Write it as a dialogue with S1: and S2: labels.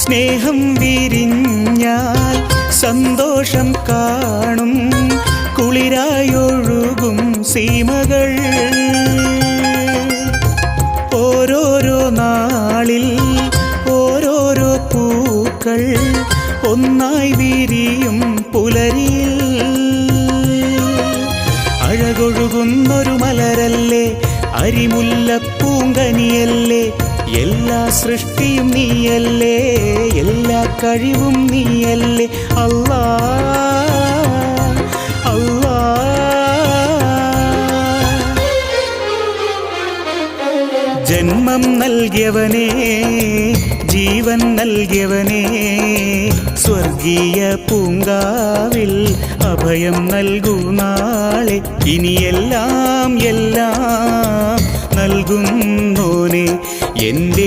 S1: സ്നേഹം വിരിഞ്ഞാൽ സന്തോഷം കാണും, കുളിരായൊഴുകും സീമകൾ. ഓരോരോ നാളിൽ ഓരോരോ പൂക്കൾ ഒന്നായി വിരിയും പുലരിയിൽ. അഴകൊഴുകുന്നൊരു മലരല്ലേ, അരിമുല്ലപ്പൂങ്കനിയല്ലേ, എല്ലാ സൃഷ്ടിയും നീയല്ലേ, എല്ലാ കഴിവും നീയല്ലേ. അല്ലാ അല്ലാ. ജന്മം നൽകിയവനേ, ജീവൻ നൽകിയവനേ, സ്വർഗീയ പൂങ്കാവിൽ അഭയം നൽകൂ നാളെ. ഇനിയെല്ലാം എല്ലാം നൽകുന്നോനെ എൻ്റെ